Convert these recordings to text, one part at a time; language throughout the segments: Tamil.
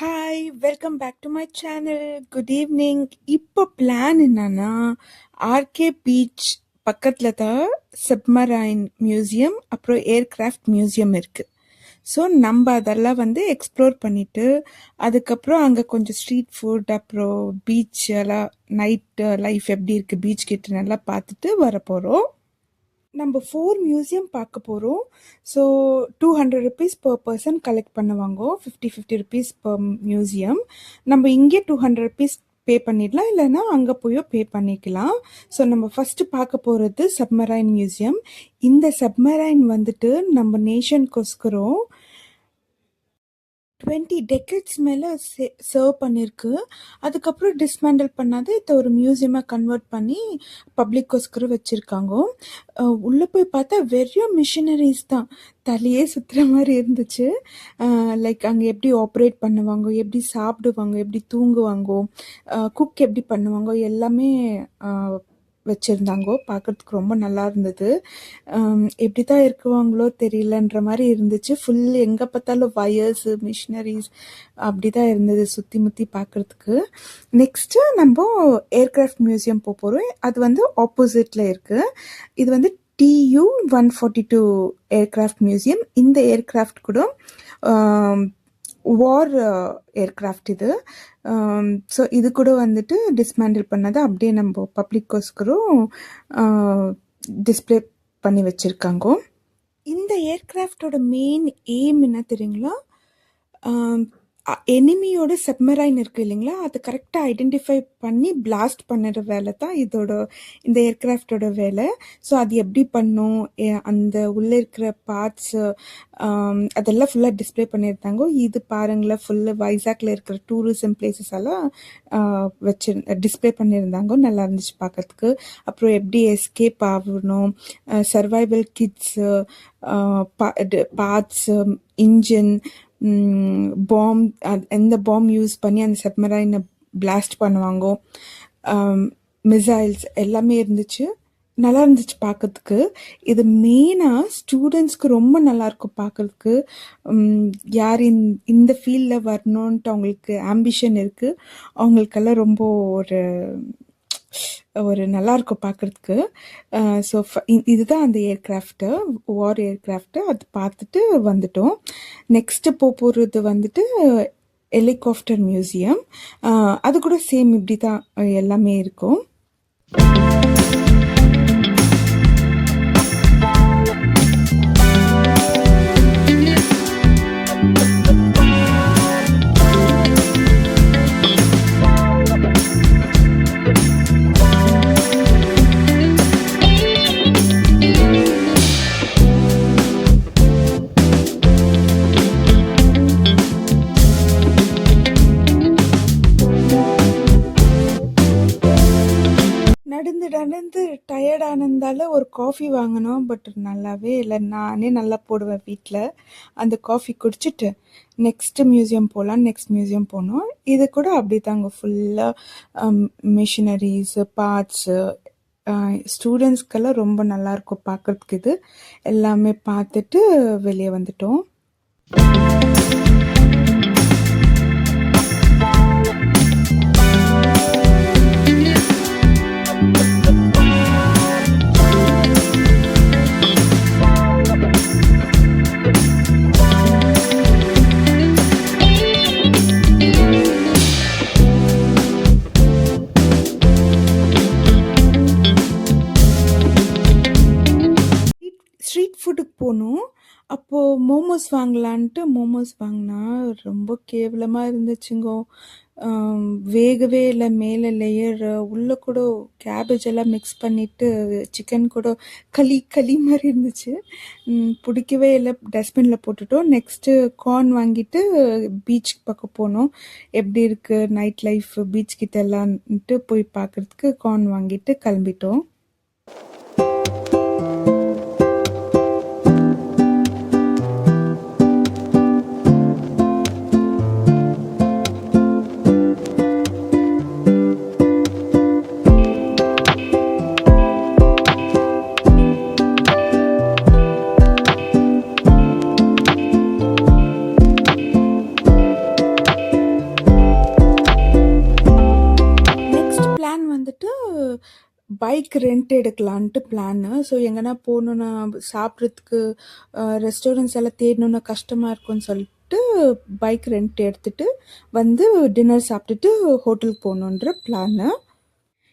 Hi! Welcome back to my channel. Good evening. இப்போ பிளான் என்னன்னா, ஆர்கே பீச் பக்கத்துல தான் சப்மரைன் மியூசியம், அப்புறம் ஏர்கிராஃப்ட் மியூசியம் இருக்கு. ஸோ நம்ம அதெல்லாம் எக்ஸ்ப்ளோர் பண்ணிட்டு, அதுக்கப்புறம் அங்கே கொஞ்சம் ஸ்ட்ரீட் ஃபுட், அப்புறம் பீச் எல்லாம் நைட் லைஃப் எப்படி இருக்கு பீச் கிட்ட நல்லா பார்த்துட்டு வரப்போகிறோம். நம்ம 4 மியூசியம் பார்க்க போகிறோம். ஸோ ₹200 per person கலெக்ட் பண்ணுவாங்க. 50 rupees per மியூசியம். நம்ம இங்கே ₹200 பே பண்ணிடலாம், இல்லைன்னா அங்கே போயோ பே பண்ணிக்கலாம். ஸோ நம்ம ஃபஸ்ட்டு பார்க்க போகிறது சப்மரைன் மியூசியம். இந்த சப்மரைன் நம்ம நேஷனுக்கோஸ்கரம் 20 டெக்கேட்ஸ் மேலே சர்வ் பண்ணியிருக்கு. அதுக்கப்புறம் டிஸ்மேண்டில் பண்ணாது இதை ஒரு மியூசியமாக கன்வெர்ட் பண்ணி பப்ளிக்கோஸ்கரம் வச்சுருக்காங்க. உள்ளே போய் பார்த்தா வெறும் மிஷினரிஸ் தான். தலையே சுற்றுற மாதிரி இருந்துச்சு. லைக் அங்கே எப்படி ஆப்ரேட் பண்ணுவாங்க, எப்படி சாப்பிடுவாங்க, எப்படி தூங்குவாங்க, குக் எப்படி பண்ணுவாங்க, எல்லாமே வச்சுருந்தாங்கோ. பார்க்குறதுக்கு ரொம்ப நல்லா இருந்தது. எப்படி தான் இருக்குவாங்களோ தெரியலன்ற மாதிரி இருந்துச்சு. ஃபுல் எங்கே பார்த்தாலும் வயர்ஸு, மிஷினரிஸ் அப்படி தான் இருந்தது சுற்றி முற்றி பார்க்குறதுக்கு. நெக்ஸ்ட்டு நம்ம ஏர்கிராஃப்ட் மியூசியம் போகிறோம். அது ஆப்போசிட்டில் இருக்குது. இது TU-142 ஏர்கிராஃப்ட் மியூசியம். இந்த ஏர்கிராஃப்ட் கூட வார் ஏர்கிராஃப்ட் இது. ஸோ இது கூட டிஸ்மேண்டில் பண்ணதை அப்படியே நம்ம பப்ளிக்கோஸ்கரும் டிஸ்பிளே பண்ணி வச்சுருக்காங்க. இந்த ஏர்கிராஃப்டோட மெயின் எய்ம் என்ன தெரியுங்களா? எனிமியோட சப்மரைன் இருக்குது இல்லைங்களா, அது கரெக்டாக ஐடென்டிஃபை பண்ணி பிளாஸ்ட் பண்ணுற வேலை தான் இந்த ஏர்கிராஃப்டோட வேலை. ஸோ அது எப்படி பண்ணும், அந்த உள்ளே இருக்கிற பார்ட்ஸு அதெல்லாம் ஃபுல்லாக டிஸ்பிளே பண்ணியிருந்தாங்க. இது பாருங்களேன், ஃபுல்லு வைசாக்ல இருக்கிற டூரிசம் பிளேசஸ் எல்லாம் டிஸ்பிளே பண்ணியிருந்தாங்க. நல்லா இருந்துச்சு பார்க்கறதுக்கு. அப்புறம் எப்படி எஸ்கேப் ஆகணும், survival kits, parts, engine, bomb, எந்த பாம் யூஸ் பண்ணி அந்த சப்மரைனை பிளாஸ்ட் பண்ணுவாங்க, மிசைல்ஸ் எல்லாமே இருந்துச்சு. நல்லா இருந்துச்சு பார்க்கறதுக்கு. இது மெயினாக ஸ்டூடெண்ட்ஸ்க்கு ரொம்ப நல்லாயிருக்கும் பார்க்கறதுக்கு. யார் இந்த ஃபீல்டில் வரணுன்ட்டு அவங்களுக்கு ஆம்பிஷன் இருக்குது, அவங்களுக்கெல்லாம் ரொம்ப ஒரு நல்லாயிருக்கும் பார்க்குறதுக்கு. ஸோ இதுதான் அந்த ஏர்கிராஃப்ட்டு, வார் ஏர்கிராஃப்ட்டு. அது பார்த்துட்டு வந்துட்டோம். நெக்ஸ்ட்டு போகிறது ஹெலிகாப்டர் மியூசியம். அது கூட சேம் இப்படி தான் எல்லாமே இருக்கும். நடந்து டயர்டானதால ஒரு காஃபி வாங்கினோம். பட் நல்லாவே இல்லை. நானே நல்லா போடுவேன் வீட்டில். அந்த காஃபி குடிச்சிட்டு நெக்ஸ்ட் மியூசியம் போகலாம். நெக்ஸ்ட் மியூசியம் போனோம். இது கூட அப்படி தாங்க, ஃபுல்லாக மிஷினரிஸு, பார்ட்ஸு. ஸ்டூடெண்ட்ஸ்க்கெல்லாம் ரொம்ப நல்லாயிருக்கும் பார்க்குறதுக்கு. இது எல்லாமே பார்த்துட்டு வெளியே வந்துட்டோம். ஸ்ட்ரீட் ஃபுட்டுக்கு போனோம். அப்போது மோமோஸ் வாங்கலான்ட்டு மோமோஸ் வாங்கினா ரொம்ப கேவலமாக இருந்துச்சுங்கோ. வேகவே இல்லை. மேலே லேயர், உள்ளே கூட கேபேஜ் எல்லாம் மிக்ஸ் பண்ணிவிட்டு சிக்கன் கூட களி மாதிரி இருந்துச்சு. பிடிக்கவே இல்லை. டஸ்ட்பினில் போட்டுட்டோம். நெக்ஸ்ட்டு கார்ன் வாங்கிட்டு பீச் பக்கம் போனோம். எப்படி இருக்குது நைட் லைஃப் பீச் கிட்ட எல்லாம்ட்டு போய் பார்க்குறதுக்கு கார்ன் வாங்கிட்டு கிளம்பிட்டோம். பைக் ரெண்ட் எடுக்கலான்ட்டு பிளானு. ஸோ எங்கன்னா போணுன்னா சாப்பிட்றதுக்கு ரெஸ்டாரண்ட்ஸ் எல்லாம் தேடணுன்னா கஷ்டமா இருக்கும்னு சொல்லிட்டு பைக் ரெண்ட் எடுத்துட்டு வந்து டின்னர் சாப்பிட்டுட்டு ஹோட்டலுக்கு போகணுன்ற பிளானு.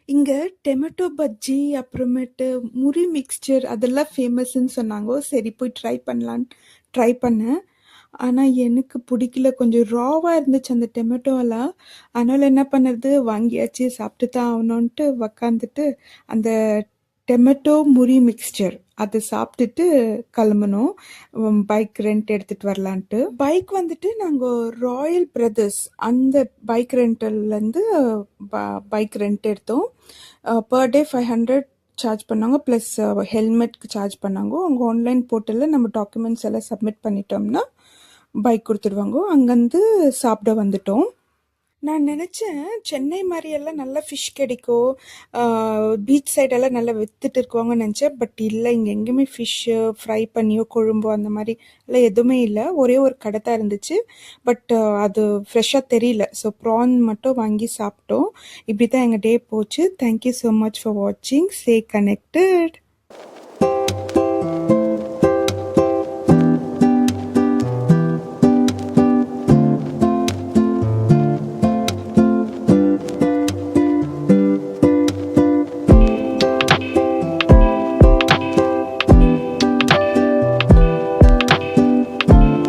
இங்க டொமேட்டோ பஜ்ஜி, அப்புறமேட்டு முறி மிக்ஸ்சர் அதெல்லாம் ஃபேமஸ்ன்னு சொன்னாங்கோ. சரி போய் ட்ரை பண்ணலான்னு ட்ரை பண்ணேன். ஆனா எனக்கு பிடிக்கல. கொஞ்சம் ராவா இருந்துச்சு அந்த டொமேட்டோலாம். அதனால என்ன பண்ணுறது, வாங்கியாச்சு சாப்பிட்டு தான் ஆகணுன்ட்டு உக்காந்துட்டு அந்த டொமேட்டோ முறி மிக்ஸ்சர் அதை சாப்பிட்டுட்டு கிளம்புனோம். பைக் ரெண்ட் எடுத்துட்டு வரலான்ட்டு. பைக் வந்துட்டு நாங்கள் ராயல் பிரதர்ஸ் அந்த பைக் ரெண்டல்லேருந்து பைக் ரெண்ட் எடுத்தோம். பர் டே 500 சார்ஜ் பண்ணாங்க. ப்ளஸ் ஹெல்மெட்க்கு சார்ஜ் பண்ணாங்க. அவங்க ஆன்லைன் போர்ட்டலில் நம்ம டாக்குமெண்ட்ஸ் எல்லாம் சப்மிட் பண்ணிட்டோம்னா பைக் கொடுத்துடுவாங்க. அங்கேருந்து சாப்பிட வந்துட்டோம். நான் நினச்சேன் சென்னை மாதிரியெல்லாம் நல்லா ஃபிஷ் கிடைக்கும், பீச் சைடெல்லாம் நல்லா விற்றுட்டு இருக்குவாங்கன்னு நினச்சேன். பட் இல்லை, இங்கே எங்கேயுமே ஃபிஷ்ஷு ஃப்ரை பண்ணியோ குழம்போ அந்த மாதிரி எல்லாம் எதுவுமே இல்லை. ஒரே ஒரு கடை தான் இருந்துச்சு. பட் அது ஃப்ரெஷ்ஷாக தெரியல. ஸோ ப்ரான் மட்டும் வாங்கி சாப்பிட்டோம். இப்படி தான் எங்கள் டே போச்சு. தேங்க்யூ ஸோ மச் ஃபார் வாட்சிங். Stay connected.